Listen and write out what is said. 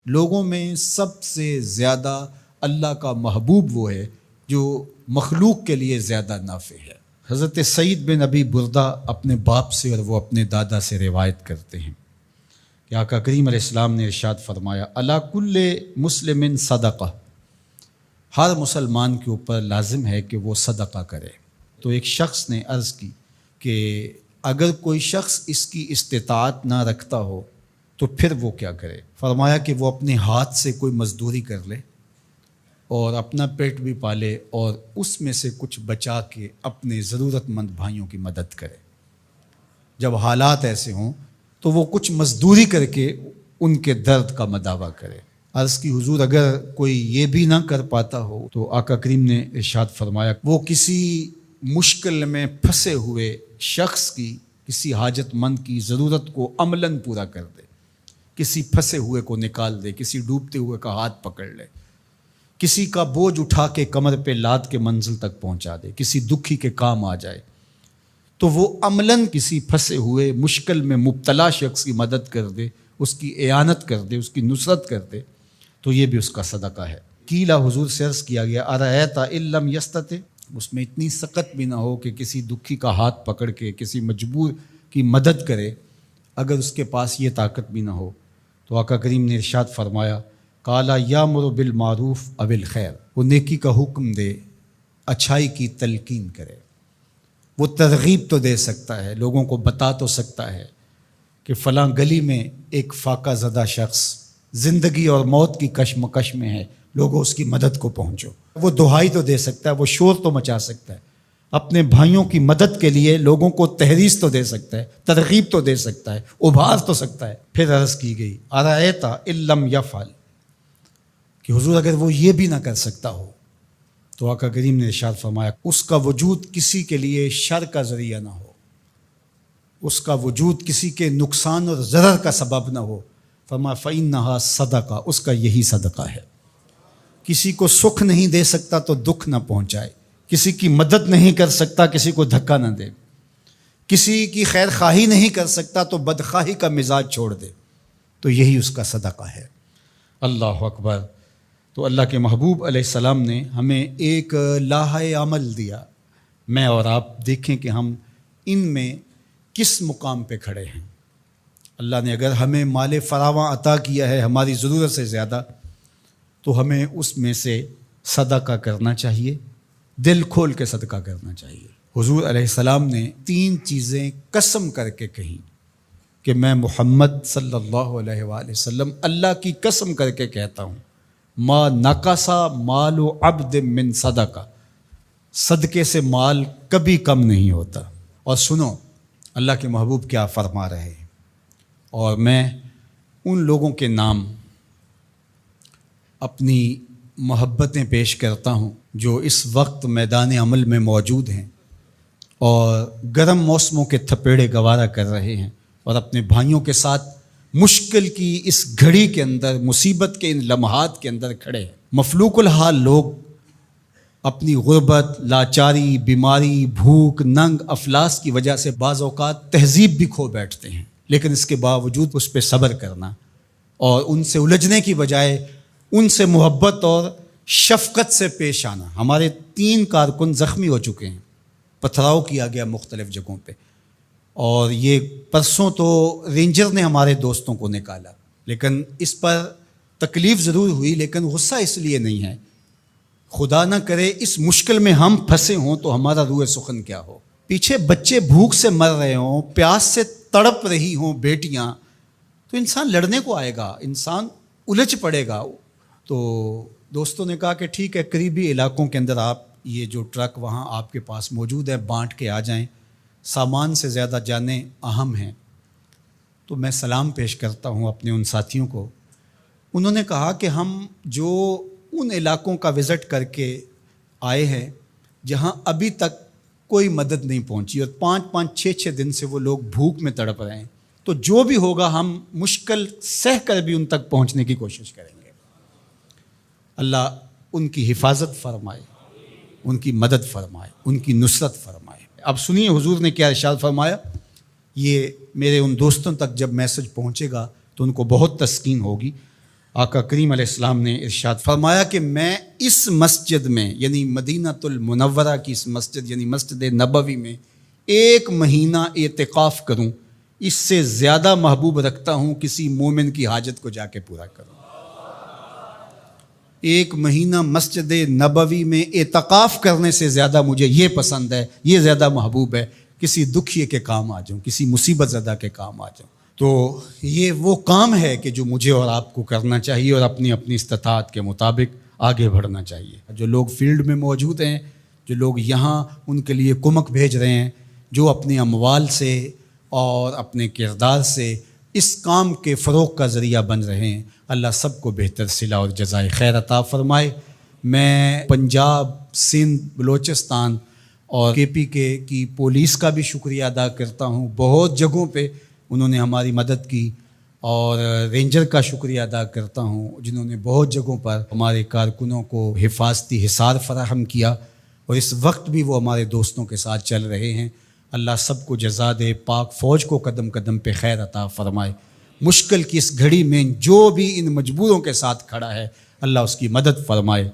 لوگوں میں سب سے زیادہ اللہ کا محبوب وہ ہے جو مخلوق کے لیے زیادہ نافع ہے۔ حضرت سعید بن ابی بردہ اپنے باپ سے اور وہ اپنے دادا سے روایت کرتے ہیں کہ آقا کریم علیہ السلام نے ارشاد فرمایا علی کل مسلم صدقہ، ہر مسلمان کے اوپر لازم ہے کہ وہ صدقہ کرے۔ تو ایک شخص نے عرض کی کہ اگر کوئی شخص اس کی استطاعت نہ رکھتا ہو تو پھر وہ کیا کرے؟ فرمایا کہ وہ اپنے ہاتھ سے کوئی مزدوری کر لے اور اپنا پیٹ بھی پالے اور اس میں سے کچھ بچا کے اپنے ضرورت مند بھائیوں کی مدد کرے۔ جب حالات ایسے ہوں تو وہ کچھ مزدوری کر کے ان کے درد کا مداوع کرے۔ عرض کی حضور اگر کوئی یہ بھی نہ کر پاتا ہو تو آقا کریم نے ارشاد فرمایا وہ کسی مشکل میں پھنسے ہوئے شخص کی، کسی حاجت مند کی ضرورت کو عملاً پورا کر دے، کسی پھنسے ہوئے کو نکال دے، کسی ڈوبتے ہوئے کا ہاتھ پکڑ لے، کسی کا بوجھ اٹھا کے کمر پہ لاد کے منزل تک پہنچا دے، کسی دکھی کے کام آ جائے، تو وہ عملاً کسی پھنسے ہوئے مشکل میں مبتلا شخص کی مدد کر دے، اس کی اعانت کر دے، اس کی نصرت کر دے، تو یہ بھی اس کا صدقہ ہے۔ کیلا حضور سے عرض کیا گیا ارأیت ان لم یستطع، اس میں اتنی سخت بھی نہ ہو کہ کسی دکھی کا ہاتھ پکڑ کے کسی مجبور کی مدد کرے، اگر اس کے پاس یہ طاقت بھی نہ ہو تو آقا کریم نے ارشاد فرمایا قالا یامر بالمعروف او الخیر، وہ نیکی کا حکم دے، اچھائی کی تلقین کرے۔ وہ ترغیب تو دے سکتا ہے، لوگوں کو بتا تو سکتا ہے کہ فلاں گلی میں ایک فاقہ زدہ شخص زندگی اور موت کی کشمکش میں ہے، لوگوں اس کی مدد کو پہنچو۔ وہ دہائی تو دے سکتا ہے، وہ شور تو مچا سکتا ہے، اپنے بھائیوں کی مدد کے لیے لوگوں کو تحریض تو دے سکتا ہے، ترغیب تو دے سکتا ہے، ابھار تو سکتا ہے۔ پھر عرض کی گئی ارأیت ان لم یفعل، کہ حضور اگر وہ یہ بھی نہ کر سکتا ہو تو آقا کریم نے ارشاد فرمایا اس کا وجود کسی کے لیے شر کا ذریعہ نہ ہو، اس کا وجود کسی کے نقصان اور ضرر کا سبب نہ ہو، فرمایا فإنہا صدقہ، اس کا یہی صدقہ ہے۔ کسی کو سکھ نہیں دے سکتا تو دکھ نہ پہنچائے، کسی کی مدد نہیں کر سکتا کسی کو دھکا نہ دے، کسی کی خیر خواہی نہیں کر سکتا تو بدخواہی کا مزاج چھوڑ دے، تو یہی اس کا صدقہ ہے۔ اللہ اکبر۔ تو اللہ کے محبوب علیہ السلام نے ہمیں ایک لائحہ عمل دیا، میں اور آپ دیکھیں کہ ہم ان میں کس مقام پہ کھڑے ہیں۔ اللہ نے اگر ہمیں مال فراواں عطا کیا ہے ہماری ضرورت سے زیادہ تو ہمیں اس میں سے صدقہ کرنا چاہیے، دل کھول کے صدقہ کرنا چاہیے۔ حضور علیہ السلام نے 3 چیزیں قسم کر کے کہیں کہ میں محمد صلی اللہ علیہ وآلہ وسلم اللہ کی قسم کر کے کہتا ہوں ما نقصا مال عبد من صدقہ، صدقے سے مال کبھی کم نہیں ہوتا۔ اور سنو اللہ کے محبوب کیا فرما رہے ہیں، اور میں ان لوگوں کے نام اپنی محبتیں پیش کرتا ہوں جو اس وقت میدان عمل میں موجود ہیں اور گرم موسموں کے تھپیڑے گوارا کر رہے ہیں اور اپنے بھائیوں کے ساتھ مشکل کی اس گھڑی کے اندر، مصیبت کے ان لمحات کے اندر کھڑے ہیں۔ مفلوق الحال لوگ اپنی غربت، لاچاری، بیماری، بھوک، ننگ افلاس کی وجہ سے بعض اوقات تہذیب بھی کھو بیٹھتے ہیں، لیکن اس کے باوجود اس پہ صبر کرنا اور ان سے الجھنے کی بجائے ان سے محبت اور شفقت سے پیش آنا۔ ہمارے 3 کارکن زخمی ہو چکے ہیں، پتھراؤ کیا گیا مختلف جگہوں پہ، اور یہ پرسوں تو رینجر نے ہمارے دوستوں کو نکالا، لیکن اس پر تکلیف ضرور ہوئی، لیکن غصہ اس لیے نہیں ہے، خدا نہ کرے اس مشکل میں ہم پھنسے ہوں تو ہمارا روح سخن کیا ہو، پیچھے بچے بھوک سے مر رہے ہوں، پیاس سے تڑپ رہی ہوں بیٹیاں، تو انسان لڑنے کو آئے گا، انسان الجھ پڑے گا۔ تو دوستوں نے کہا کہ ٹھیک ہے، قریبی علاقوں کے اندر آپ یہ جو ٹرک وہاں آپ کے پاس موجود ہے بانٹ کے آ جائیں، سامان سے زیادہ جانیں اہم ہیں۔ تو میں سلام پیش کرتا ہوں اپنے ان ساتھیوں کو۔ انہوں نے کہا کہ ہم جو ان علاقوں کا وزٹ کر کے آئے ہیں جہاں ابھی تک کوئی مدد نہیں پہنچی اور 5-5 6-6 دن سے وہ لوگ بھوک میں تڑپ رہے ہیں، تو جو بھی ہوگا ہم مشکل سہ کر بھی ان تک پہنچنے کی کوشش کریں گے۔ اللہ ان کی حفاظت فرمائے، ان کی مدد فرمائے، ان کی نصرت فرمائے۔ اب سنیے حضور نے کیا ارشاد فرمایا، یہ میرے ان دوستوں تک جب میسج پہنچے گا تو ان کو بہت تسکین ہوگی۔ آقا کریم علیہ السلام نے ارشاد فرمایا کہ میں اس مسجد میں یعنی مدینہ المنورہ کی اس مسجد یعنی مسجد نبوی میں 1 مہینہ اعتکاف کروں، اس سے زیادہ محبوب رکھتا ہوں کسی مومن کی حاجت کو جا کے پورا کروں۔ 1 مہینہ مسجد نبوی میں اعتکاف کرنے سے زیادہ مجھے یہ پسند ہے، یہ زیادہ محبوب ہے، کسی دکھیے کے کام آ جاؤں، کسی مصیبت زدہ کے کام آ جاؤں۔ تو یہ وہ کام ہے کہ جو مجھے اور آپ کو کرنا چاہیے اور اپنی اپنی استطاعت کے مطابق آگے بڑھنا چاہیے۔ جو لوگ فیلڈ میں موجود ہیں، جو لوگ یہاں ان کے لیے کمک بھیج رہے ہیں، جو اپنے اموال سے اور اپنے کردار سے اس کام کے فروغ کا ذریعہ بن رہے ہیں، اللہ سب کو بہتر صلہ اور جزائے خیر عطا فرمائے۔ میں پنجاب، سندھ، بلوچستان اور KPK کی پولیس کا بھی شکریہ ادا کرتا ہوں، بہت جگہوں پہ انہوں نے ہماری مدد کی، اور رینجر کا شکریہ ادا کرتا ہوں جنہوں نے بہت جگہوں پر ہمارے کارکنوں کو حفاظتی حصار فراہم کیا، اور اس وقت بھی وہ ہمارے دوستوں کے ساتھ چل رہے ہیں۔ اللہ سب کو جزا دے، پاک فوج کو قدم قدم پہ خیر عطا فرمائے۔ مشکل کی اس گھڑی میں جو بھی ان مجبوروں کے ساتھ کھڑا ہے، اللہ اس کی مدد فرمائے۔